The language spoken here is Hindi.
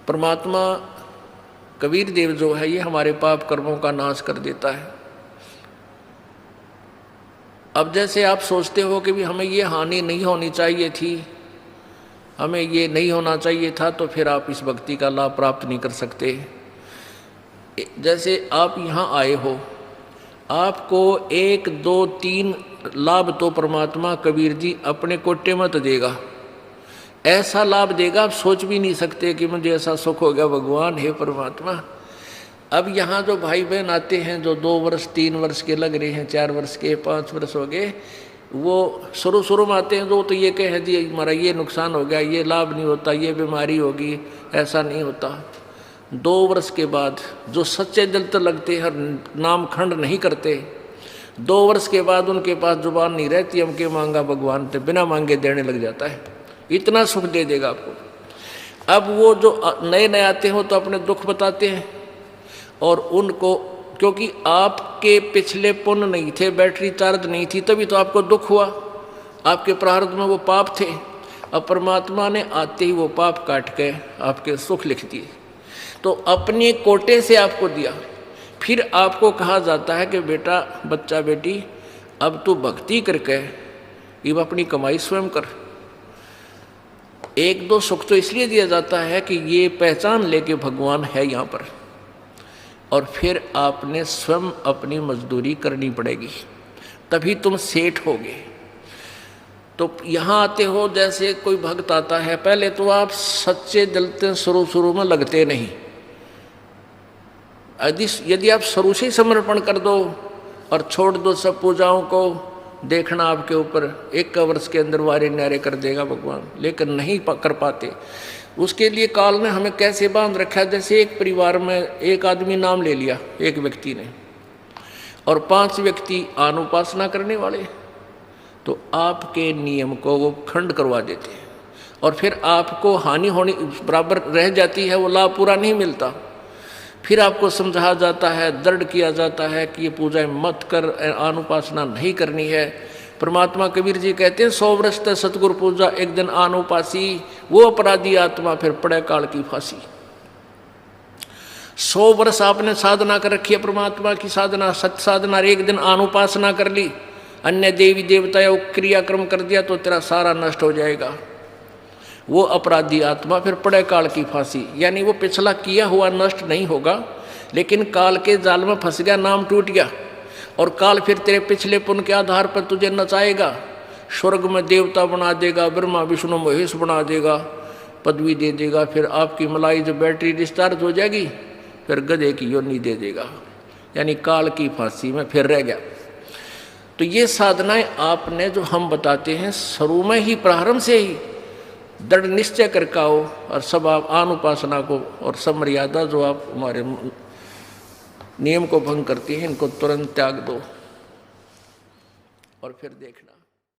परमात्मा कबीर देव जो है ये हमारे पाप कर्मों का नाश कर देता है। अब जैसे आप सोचते हो कि भी हमें ये हानि नहीं होनी चाहिए थी, हमें ये नहीं होना चाहिए था, तो फिर आप इस भक्ति का लाभ प्राप्त नहीं कर सकते। जैसे आप यहाँ आए हो, आपको 1 2 3 लाभ तो परमात्मा कबीर जी अपने कोटे मत देगा, ऐसा लाभ देगा आप सोच भी नहीं सकते कि मुझे ऐसा सुख हो गया। भगवान हे परमात्मा, अब यहाँ जो भाई बहन आते हैं जो 2 वर्ष 3 वर्ष के लग रहे हैं, 4 वर्ष के 5 वर्ष हो गए, वो शुरू में आते हैं तो ये कह जी हमारा ये नुकसान हो गया, ये लाभ नहीं होता, ये बीमारी होगी, ऐसा नहीं होता। 2 वर्ष के बाद जो सच्चे दिल तो लगते हैं, नाम खंड नहीं करते, 2 वर्ष के बाद उनके पास जुबान नहीं रहती, हमके मांगा भगवान तो बिना मांगे देने लग जाता है, इतना सुख दे देगा आपको। अब वो जो नए नए आते हो तो अपने दुख बताते हैं, और उनको क्योंकि आपके पिछले पुण्य नहीं थे, बैटरी चार्ज नहीं थी, तभी तो आपको दुख हुआ, आपके प्रारब्ध में वो पाप थे। अब परमात्मा ने आते ही वो पाप काट के आपके सुख लिख दिए, तो अपने कोटे से आपको दिया। फिर आपको कहा जाता है कि बेटा बच्चा बेटी अब तू भक्ति करके अब अपनी कमाई स्वयं कर। 1 2 सुख तो इसलिए दिया जाता है कि ये पहचान ले कि भगवान है यहाँ पर, और फिर आपने स्वयं अपनी मजदूरी करनी पड़ेगी, तभी तुम सेठ होगे। तो यहाँ आते हो, जैसे कोई भक्त आता है, पहले तो आप सच्चे दिल से शुरू में लगते नहीं। यदि आप शुरू से ही समर्पण कर दो और छोड़ दो सब पूजाओं को, देखना आपके ऊपर 1 वर्ष के अंदर वारे न्यारे कर देगा भगवान, लेकिन नहीं कर पाते। उसके लिए काल ने हमें कैसे बांध रखा है। जैसे एक परिवार में एक आदमी नाम ले लिया एक व्यक्ति ने, और 5 व्यक्ति अनुपासना करने वाले, तो आपके नियम को वो खंड करवा देते हैं, और फिर आपको हानि होनी बराबर रह जाती है, वो लाभ पूरा नहीं मिलता। फिर आपको समझाया जाता है, दृढ़ किया जाता है कि ये पूजा मत कर, अनुपासना नहीं करनी है। परमात्मा कबीर जी कहते हैं 100 वर्ष तक सतगुरु पूजा, एक दिन अनुपासी, वो अपराधी आत्मा फिर पड़े काल की फांसी। 100 वर्ष आपने साधना कर रखी है, परमात्मा की साधना, सत्य साधना, एक दिन अनुपासना कर ली, अन्य देवी देवता या क्रियाक्रम कर दिया, तो तेरा सारा नष्ट हो जाएगा। वो अपराधी आत्मा फिर पड़े काल की फांसी, यानी वो पिछला किया हुआ नष्ट नहीं होगा, लेकिन काल के जाल में फंस गया, नाम टूट गया, और काल फिर तेरे पिछले पुण्य के आधार पर तुझे नचाएगा, स्वर्ग में देवता बना देगा, ब्रह्मा विष्णु महेश बना देगा, पदवी दे देगा। फिर आपकी मलाई जो बैटरी डिस्चार्ज हो जाएगी, फिर गधे की योनि दे देगा, यानी काल की फांसी में फिर रह गया। तो ये साधनाएं आपने जो हम बताते हैं शुरू में ही, प्रारंभ से ही दृढ़ निश्चय करके आओ, और सब आप अनुपासना को और सब मर्यादा जो आप हमारे नियम को भंग करती हैं, इनको तुरंत त्याग दो, और फिर देखना।